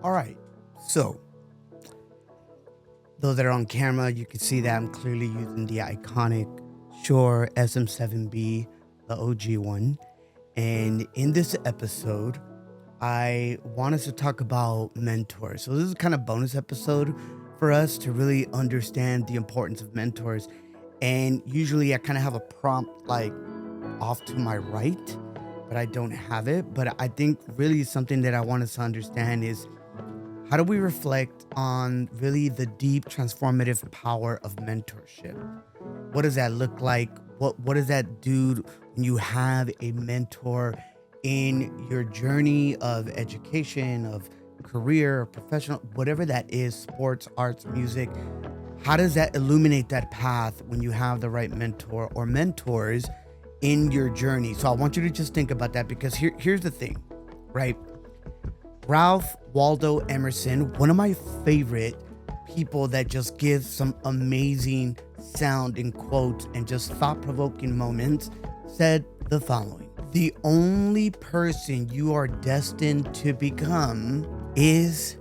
All right. So, those that are on camera, you can see that I'm clearly using the iconic Shure SM7B, the OG one. And in this episode, I want us to talk about mentors. So, this is kind of bonus episode for us to really understand the importance of mentors. And usually, I kind of have a prompt like off to my right, but I don't have it. But I think really something that I want us to understand is how do we reflect on really the deep transformative power of mentorship? What does that look like? What does that do when you have a mentor in your journey of education, of career, professional, whatever that is, sports, arts, music? How does that illuminate that path when you have the right mentor or mentors in your journey? So I want you to just think about that because here's the thing, right? Ralph Waldo Emerson, one of my favorite people that just gives some amazing sounding quotes and just thought provoking moments, said the following: the only person you are destined to become is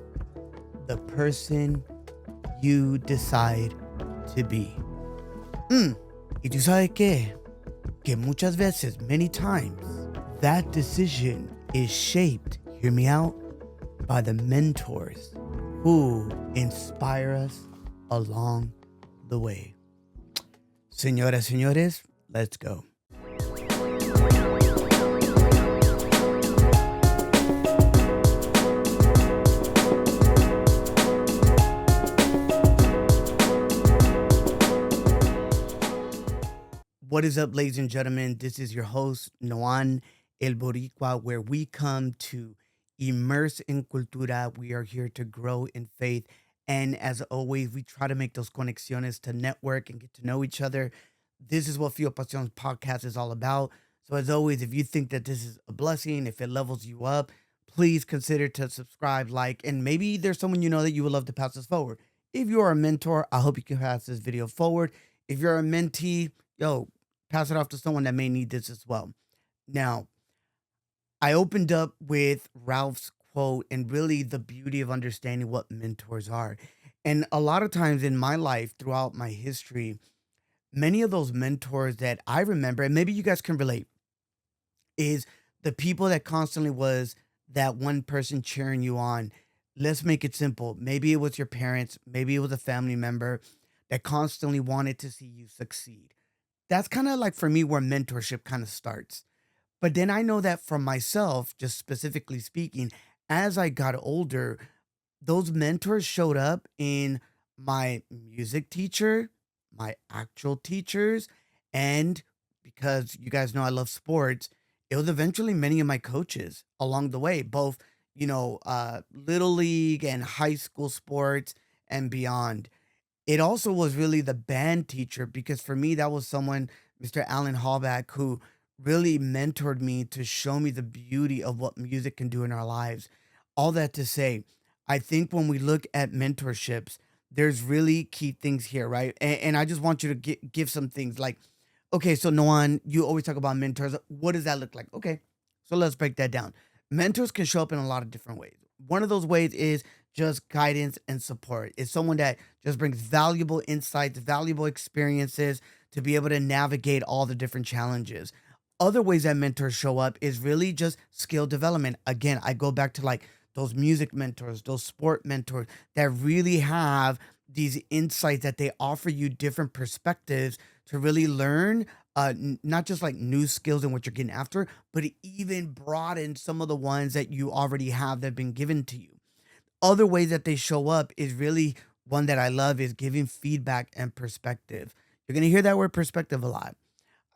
the person you decide to be. Y tú sabes qué? Que muchas veces, many times, that decision is shaped, hear me out, by the mentors who inspire us along the way. Señoras, señores, let's go. What is up, ladies and gentlemen? This is your host, Noan El Boricua, where we come to immerse in cultura. We are here to grow in faith. And as always, we try to make those conexiones to network and get to know each other. This is what Fio Pasion's podcast is all about. So as always, if you think that this is a blessing, if it levels you up, please consider to subscribe, like, and maybe there's someone you know that you would love to pass this forward. If you are a mentor, I hope you can pass this video forward. If you're a mentee, yo, pass it off to someone that may need this as well. Now, I opened up with Ralph's quote and really the beauty of understanding what mentors are. And a lot of times in my life, throughout my history, many of those mentors that I remember, and maybe you guys can relate, is the people that constantly was that one person cheering you on. Let's make it simple. Maybe it was your parents, maybe it was a family member that constantly wanted to see you succeed. That's kind of like for me where mentorship kind of starts. But then I know that for myself, just specifically speaking, as I got older, those mentors showed up in my music teacher, my actual teachers, and because you guys know I love sports, it was eventually many of my coaches along the way, both, little league and high school sports and beyond. It also was really the band teacher because for me, that was someone, Mr. Alan Hallback, who really mentored me to show me the beauty of what music can do in our lives. All that to say, I think when we look at mentorships, there's really key things here, right? And I just want you to give some things like, okay, so Noan, you always talk about mentors. What does that look like? Okay, so let's break that down. Mentors can show up in a lot of different ways. One of those ways is just guidance and support. It's someone that just brings valuable insights, valuable experiences to be able to navigate all the different challenges. Other ways that mentors show up is really just skill development. Again, I go back to like those music mentors, those sport mentors that really have these insights that they offer you different perspectives to really learn not just like new skills and what you're getting after, but even broaden some of the ones that you already have that have been given to you. Other ways that they show up is really one that I love is giving feedback and perspective. You're going to hear that word perspective a lot.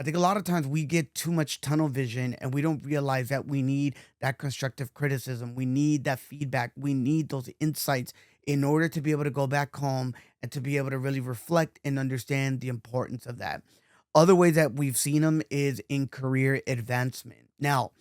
I think a lot of times we get too much tunnel vision and we don't realize that we need that constructive criticism. We need that feedback. We need those insights in order to be able to go back home and to be able to really reflect and understand the importance of that. Other ways that we've seen them is in career advancement. Now,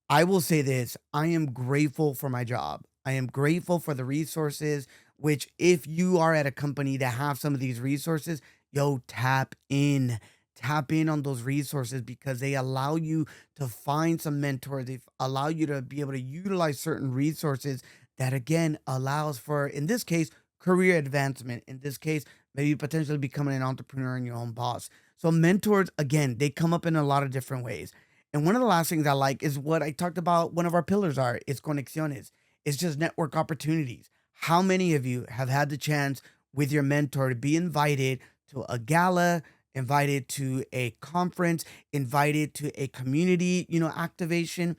I will say this, I am grateful for my job. I am grateful for the resources, which if you are at a company that have some of these resources, yo, tap in. Tap in on those resources because they allow you to find some mentors. They allow you to be able to utilize certain resources that again allows for, in this case, career advancement. In this case, maybe potentially becoming an entrepreneur and your own boss. So mentors, again, they come up in a lot of different ways. And one of the last things I like is what I talked about. One of our pillars are is conexiones. It's just network opportunities. How many of you have had the chance with your mentor to be invited to a gala, invited to a conference, invited to a community, activation,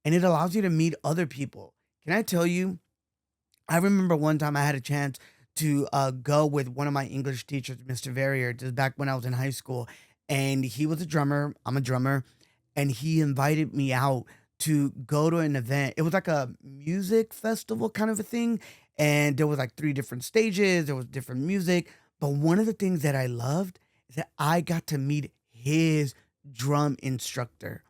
and it allows you to meet other people. Can I tell you, I remember one time I had a chance to go with one of my English teachers, Mr. Verrier, just back when I was in high school. And he was a drummer. I'm a drummer. And he invited me out to go to an event. It was like a music festival kind of a thing. And there was like three different stages, there was different music. But one of the things that I loved is that I got to meet his drum instructor.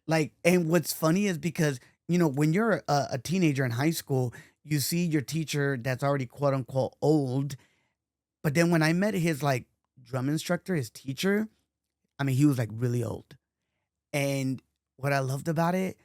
Like, and what's funny is because, when you're a teenager in high school, you see your teacher that's already quote unquote old. But then when I met his like drum instructor, his teacher, I mean, he was like really old. And what I loved about it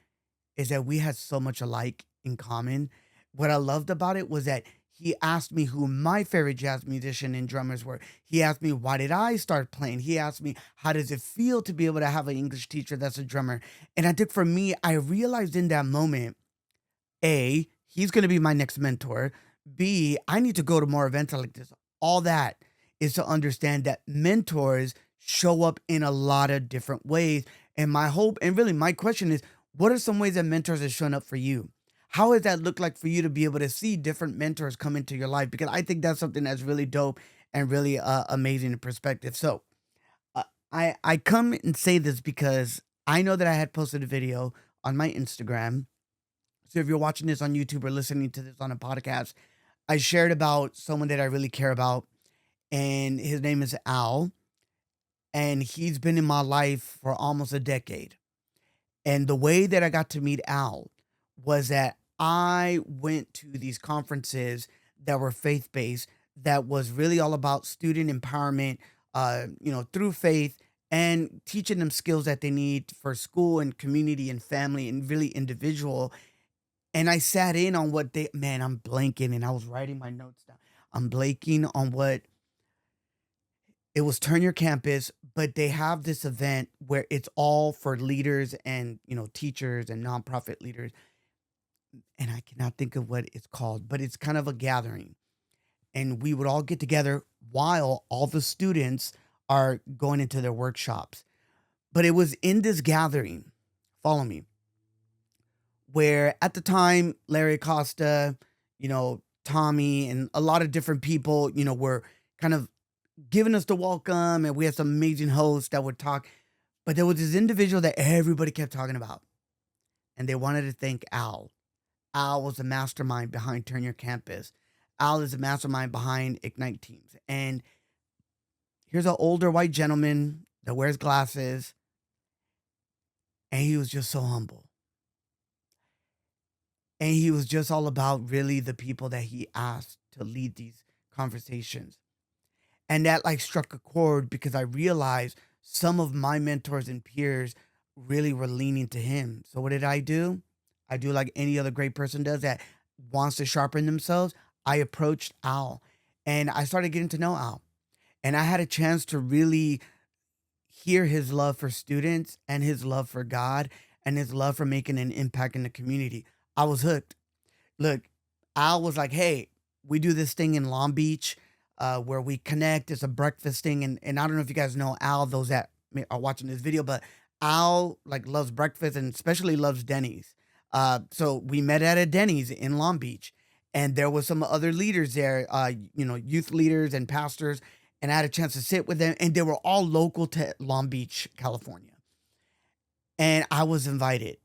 is that we had so much alike in common. What I loved about it was that he asked me who my favorite jazz musician and drummers were. He asked me why did I start playing. He asked me how does it feel to be able to have an English teacher that's a drummer. And I think for me, I realized in that moment, A, he's going to be my next mentor. B, I need to go to more events like this. All that is to understand that mentors show up in a lot of different ways. And my hope, and really my question is, what are some ways that mentors have shown up for you? How does that look like for you to be able to see different mentors come into your life? Because I think that's something that's really dope and really amazing in perspective. So I come and say this because I know that I had posted a video on my Instagram. So if you're watching this on YouTube or listening to this on a podcast, I shared about someone that I really care about, and his name is Al, and he's been in my life for almost a decade. And the way that I got to meet Al was that I went to these conferences that were faith based, that was really all about student empowerment, through faith and teaching them skills that they need for school and community and family and really individual. And I sat in on what they, man, I'm blanking and I was writing my notes down. I'm blanking on what it was. Turn Your Campus, but they have this event where it's all for leaders and, teachers and nonprofit leaders. And I cannot think of what it's called, but it's kind of a gathering. And we would all get together while all the students are going into their workshops. But it was in this gathering, follow me, where at the time, Larry Costa, Tommy, and a lot of different people, were kind of giving us the welcome. And we had some amazing hosts that would talk. But there was this individual that everybody kept talking about. And they wanted to thank Al. Al was the mastermind behind Turn Your Campus. Al is the mastermind behind Ignite Teams. And here's an older white gentleman that wears glasses. And he was just so humble. And he was just all about really the people that he asked to lead these conversations. And that like struck a chord because I realized some of my mentors and peers really were leaning to him. So what did I do? I do like any other great person does that wants to sharpen themselves. I approached Al and I started getting to know Al. And I had a chance to really hear his love for students and his love for God and his love for making an impact in the community. I was hooked. Look, Al was like, hey, we do this thing in Long Beach where we connect. It's a breakfast thing. And I don't know if you guys know Al, those that are watching this video, but Al like loves breakfast and especially loves Denny's. So we met at a Denny's in Long Beach. And there was some other leaders there, youth leaders and pastors. And I had a chance to sit with them. And they were all local to Long Beach, California. And I was invited.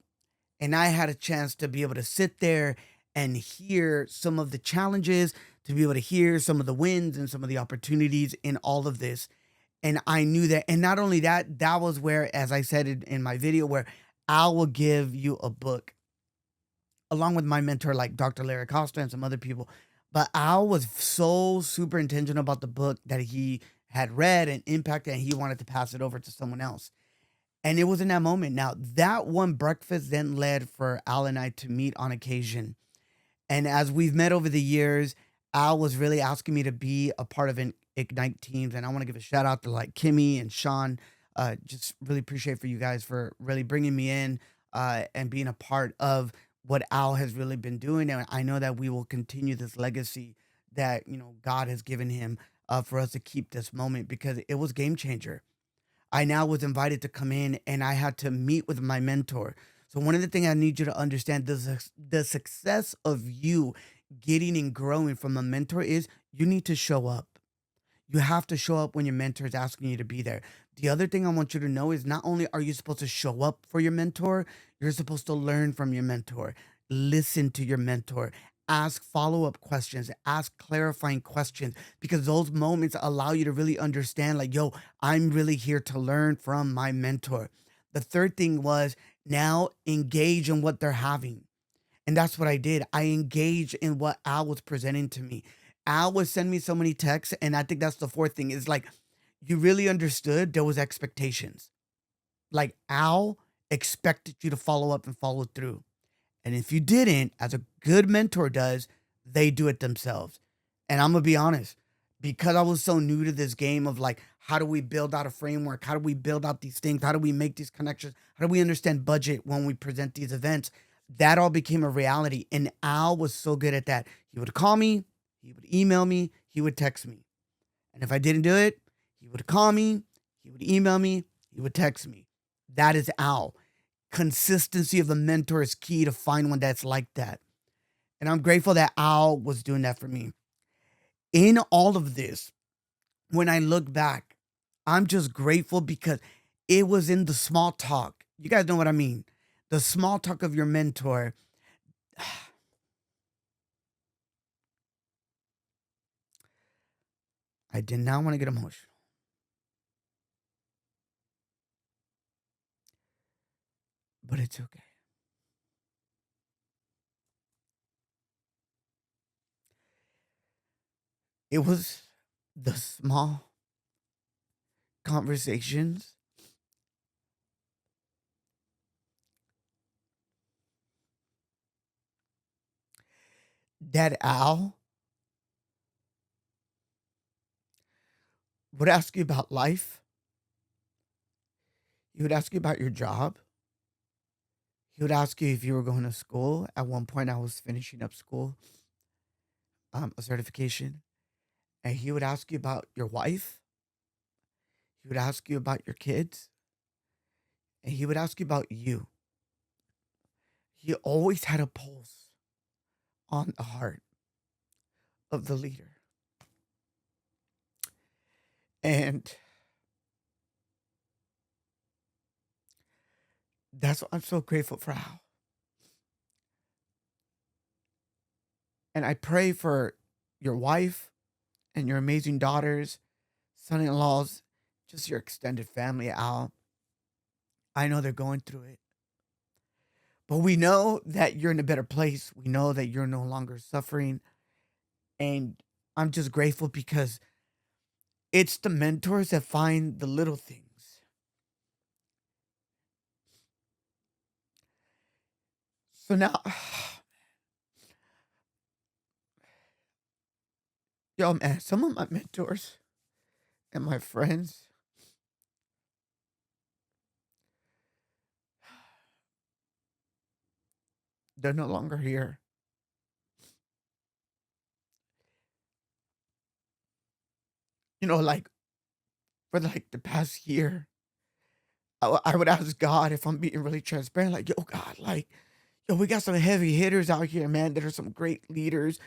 And I had a chance to be able to sit there and hear some of the challenges, to be able to hear some of the wins and some of the opportunities in all of this. And I knew that. And not only that, that was where, as I said in my video, where Al will give you a book along with my mentor, like Dr. Larry Costa and some other people. But Al was so super intentional about the book that he had read and impacted, and he wanted to pass it over to someone else. And it was in that moment. Now, that one breakfast then led for Al and I to meet on occasion. And as we've met over the years, Al was really asking me to be a part of an Ignite teams. And I want to give a shout out to like Kimmy and Sean. Just really appreciate for you guys for really bringing me in and being a part of what Al has really been doing. And I know that we will continue this legacy that, God has given him for us to keep this moment because it was game changer. I now was invited to come in and I had to meet with my mentor. So one of the things I need you to understand the success of you getting and growing from a mentor is you need to show up. You have to show up when your mentor is asking you to be there. The other thing I want you to know is not only are you supposed to show up for your mentor, you're supposed to learn from your mentor, listen to your mentor, ask follow up questions, ask clarifying questions, because those moments allow you to really understand, like, yo, I'm really here to learn from my mentor. The third thing was now engage in what they're having. And that's what I did. I engaged in what Al was presenting to me. Al would send me so many texts, and I think that's the fourth thing is like you really understood there was expectations. Like Al expected you to follow up and follow through. And if you didn't, as a good mentor does, they do it themselves. And I'm gonna be honest, because I was so new to this game of like, how do we build out a framework? How do we build out these things? How do we make these connections? How do we understand budget when we present these events? That all became a reality. And Al was so good at that. He would call me, he would email me, he would text me. And if I didn't do it, he would call me, he would email me, he would text me. That is Al. Consistency of a mentor is key to find one that's like that. And I'm grateful that Al was doing that for me. In all of this, when I look back, I'm just grateful because it was in the small talk. You guys know what I mean? The small talk of your mentor. I did not want to get emotional, but it's okay. It was the small conversations that Al would ask you about life. He would ask you about your job. He would ask you if you were going to school. At one point, I was finishing up school, a certification. And he would ask you about your wife. He would ask you about your kids. And he would ask you about you. He always had a pulse on the heart of the leader. And that's what I'm so grateful for Al. And I pray for your wife and your amazing daughters, son in laws, just your extended family, Al. I know they're going through it. But we know that you're in a better place. We know that you're no longer suffering. And I'm just grateful because it's the mentors that find the little things. So now, yo, man, some of my mentors and my friends, they're no longer here. Like for like the past year, I would ask God if I'm being really transparent, like, yo, God, like, yo, we got some heavy hitters out here, man, that are some great leaders.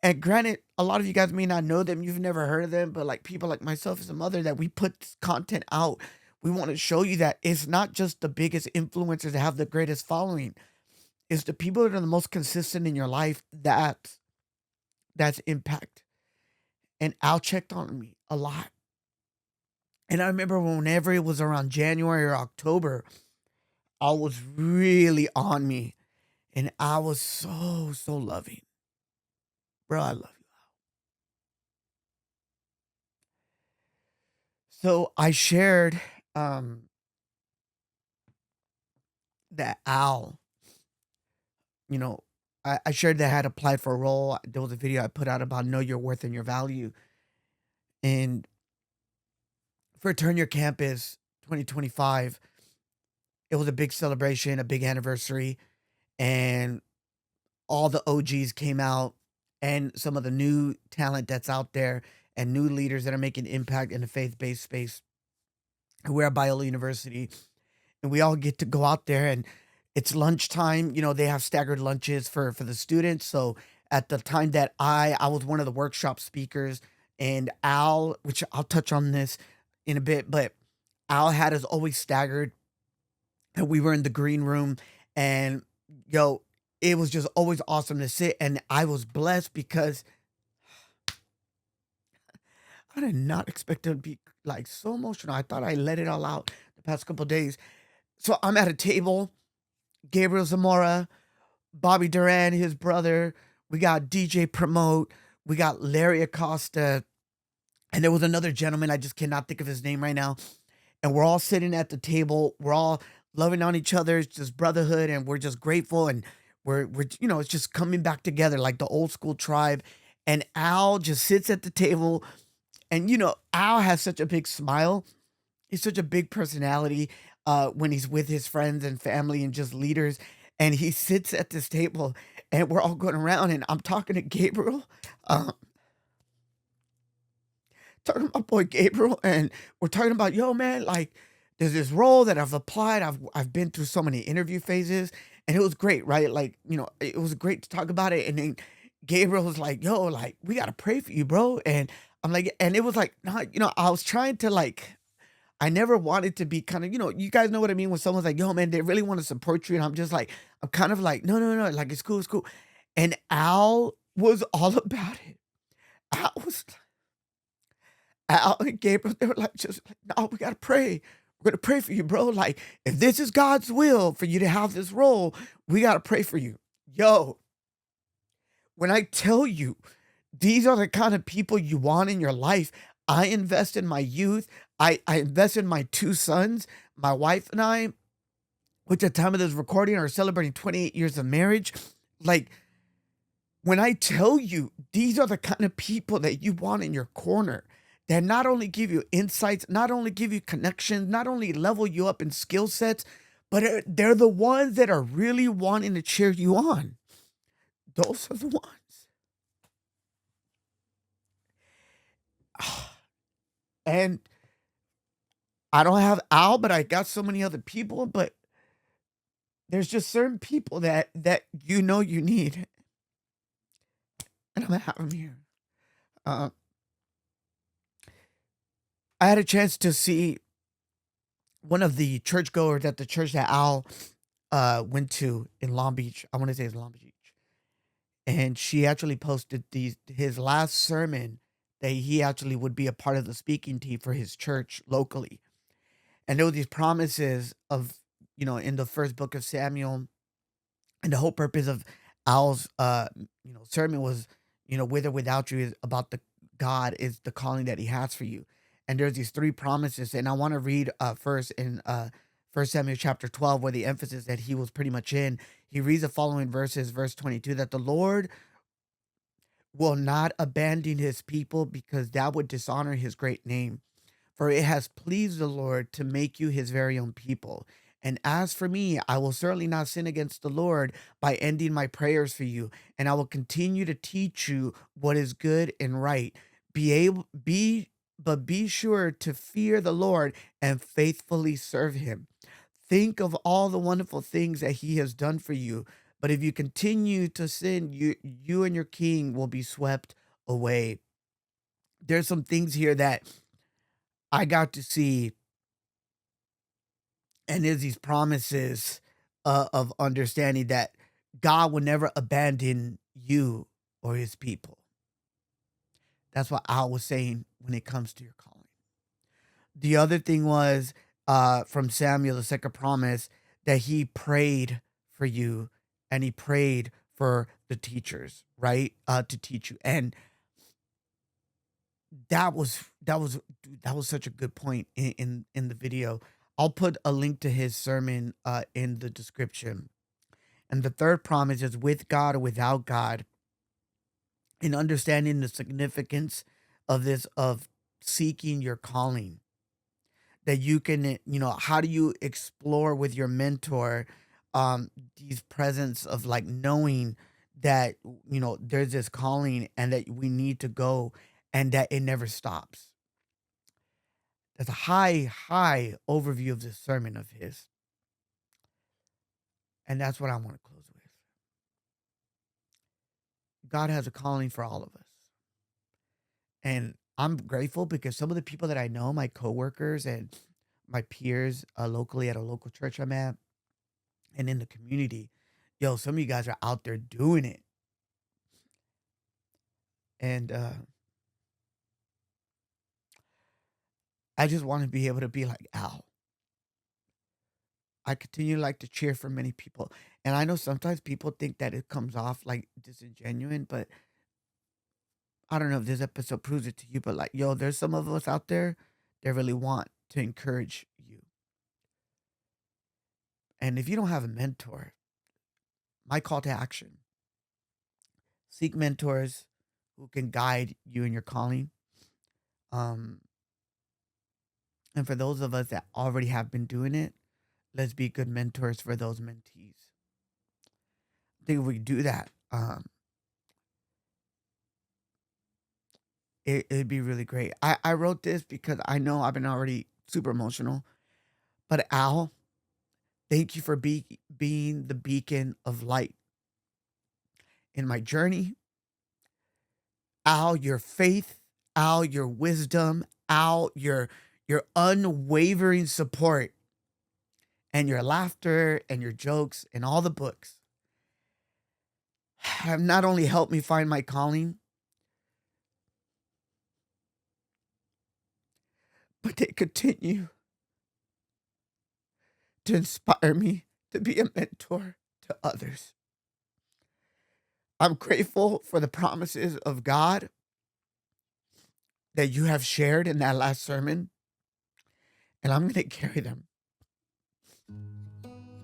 And granted, a lot of you guys may not know them, you've never heard of them, but like people like myself as a mother, that we put this content out. We want to show you that it's not just the biggest influencers that have the greatest following. It's the people that are the most consistent in your life that's impact. And Al checked on me a lot. And I remember whenever it was around January or October, I was really on me. And I was so, so loving. Bro, I love you. So I shared um that Al, you know, I shared that I had applied for a role. There was a video I put out about know your worth and your value. And for Turn Your Campus 2025, it was a big celebration, a big anniversary, and all the OGs came out and some of the new talent that's out there and new leaders that are making impact in the faith-based space. We're at Biola University, and we all get to go out there, and it's lunchtime. They have staggered lunches for the students. So at the time that I was one of the workshop speakers, and Al, which I'll touch on this in a bit, but Al had us always staggered, and we were in the green room, and yo, it was just always awesome to sit. And I was blessed because I did not expect to be like so emotional. I thought I let it all out the past couple days. So I'm at a table, Gabriel Zamora, Bobby Duran, his brother. We got DJ Promote. We got Larry Acosta. And there was another gentleman. I just cannot think of his name right now. And we're all sitting at the table. We're all loving on each other. It's just brotherhood. And we're just grateful. And we're it's just coming back together like the old school tribe. And Al just sits at the table. And, Al has such a big smile. He's such a big personality when he's with his friends and family and just leaders. And he sits at this table, and we're all going around, and I'm talking to Gabriel, uh, talking to my boy Gabriel, and we're talking about, yo, man, like there's this role that I've applied. I've been through so many interview phases, and it was great, right? Like, it was great to talk about it. And then Gabriel was like, yo, like, we gotta pray for you, bro. And I'm like, and it was like, not, I was trying to like I never wanted to be kind of, you guys know what I mean when someone's like, yo, man, they really want to support you. And I'm just like, I'm kind of like, no, no, no, like it's cool, it's cool. And Al was all about it. Al was Al and Gabriel, they were like, just like, no, we gotta pray. We're gonna pray for you, bro. Like, if this is God's will for you to have this role, we gotta pray for you. Yo, when I tell you these are the kind of people you want in your life. I invest in my youth. I invest in my two sons. My wife and I, which at the time of this recording are celebrating 28 years of marriage. Like, when I tell you these are the kind of people that you want in your corner, that not only give you insights, not only give you connections, not only level you up in skill sets, but they're the ones that are really wanting to cheer you on. Those are the ones. And I don't have Al, but I got so many other people. But there's just certain people that you need, and I'm gonna have them here. Uh, I had a chance to see one of the churchgoers at the church that Al went to in Long Beach. I want to say it's Long Beach, and she actually posted his last sermon that he actually would be a part of the speaking team for his church locally. And there were these promises of, in the first book of Samuel, and the whole purpose of Al's, sermon was, with or without you is about the God is the calling that He has for you. And there's these three promises, and I want to read first in First Samuel chapter 12, where the emphasis that he was pretty much in. He reads the following verses, verse 22, that the Lord will not abandon His people because that would dishonor His great name. For it has pleased the Lord to make you His very own people. And as for me, I will certainly not sin against the Lord by ending my prayers for you, and I will continue to teach you what is good and right. Be sure to fear the Lord and faithfully serve Him. Think of all the wonderful things that He has done for you. But if you continue to sin, you and your king will be swept away. There's some things here that I got to see, and there's these promises of understanding that God will never abandon you or His people. That's what Al was saying when it comes to your calling. The other thing was from Samuel, the second promise, that he prayed for you and he prayed for the teachers, right? To teach you. And that was such a good point in the video. I'll put a link to his sermon in the description. And the third promise is with God or without God, in understanding the significance of this, of seeking your calling. That you can, how do you explore with your mentor these presence of like knowing that, there's this calling and that we need to go and that it never stops. That's a high overview of this sermon of his. And that's what I want to close with. God has a calling for all of us. And I'm grateful because some of the people that I know, my coworkers and my peers locally at a local church I'm at and in the community, yo, some of you guys are out there doing it. And I just want to be able to be like Al. I continue like to cheer for many people. And I know sometimes people think that it comes off like disingenuous, but I don't know if this episode proves it to you, but like, yo, there's some of us out there that really want to encourage you. And if you don't have a mentor, my call to action, seek mentors who can guide you in your calling. Um, and for those of us that already have been doing it, let's be good mentors for those mentees. I think if we do that, it'd be really great. I wrote this because I know I've been already super emotional. But Al, thank you for being the beacon of light in my journey. Al, your faith. Al, your wisdom. Al, your unwavering support and your laughter and your jokes and all the books have not only helped me find my calling, but they continue to inspire me to be a mentor to others. I'm grateful for the promises of God that you have shared in that last sermon, and I'm going to carry them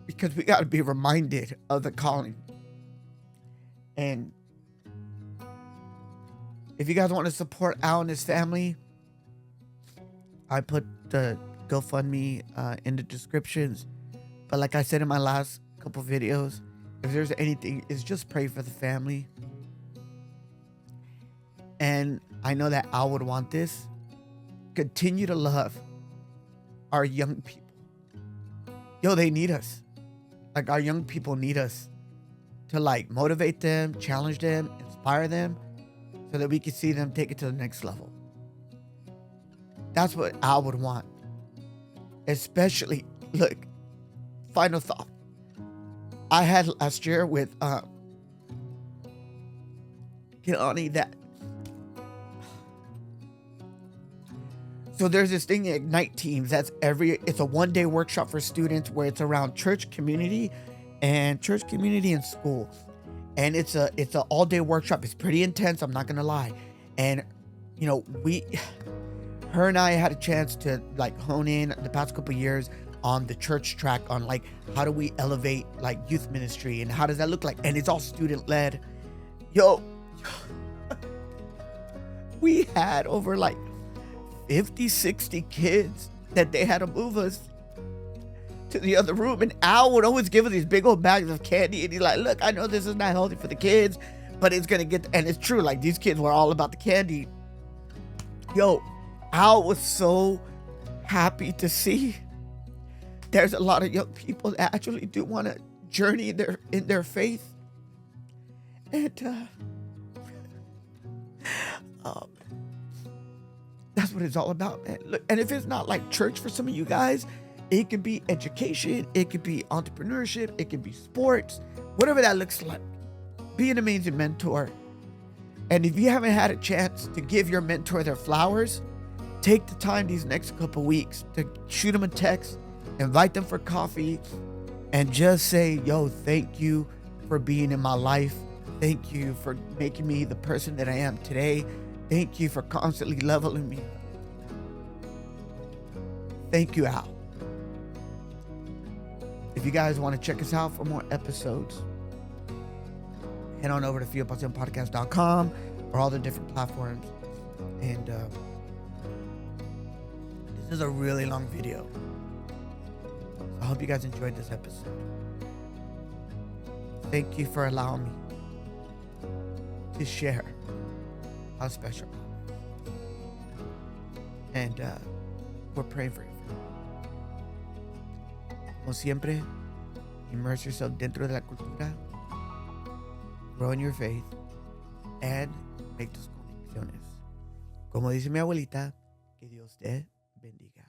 because we got to be reminded of the calling. And if you guys want to support Al and his family, I put the GoFundMe in the descriptions. But like I said in my last couple videos, if there's anything, is just pray for the family. And I know that Al would want this. Continue to love our young people. Yo, they need us. Like, our young people need us to like motivate them, challenge them, inspire them, so that we can see them take it to the next level. That's what Al would want. Especially, look, final thought. I had last year with Kilani that. So there's this thing, Ignite Teams. It's a one-day workshop for students where it's around church community and school. And it's an all-day workshop. It's pretty intense, I'm not gonna lie. And her and I had a chance to like hone in the past couple of years on the church track, on like how do we elevate like youth ministry and how does that look like, and it's all student led. Yo, we had over like 50, 60 kids that they had to move us to the other room. And Al would always give us these big old bags of candy. And he's like, look, I know this is not healthy for the kids, but it's going to get, and it's true. Like, these kids were all about the candy. Yo, Al was so happy to see there's a lot of young people that actually do want to journey in their faith. And, that's what it's all about, man. Look, and if it's not like church for some of you guys, it could be education, it could be entrepreneurship, it could be sports, whatever that looks like. Be an amazing mentor. And if you haven't had a chance to give your mentor their flowers, take the time these next couple weeks to shoot them a text, invite them for coffee, and just say, yo, thank you for being in my life. Thank you for making me the person that I am today. Thank you for constantly leveling me. Thank you, Al. If you guys want to check us out for more episodes, head on over to fielpasionpodcast.com or all the different platforms. And this is a really long video. So I hope you guys enjoyed this episode. Thank you for allowing me to share how special God is. And we're praying for you. Como siempre, immerse yourself dentro de la cultura, grow in your faith, and make tus convicciones. Como dice mi abuelita, que Dios te bendiga.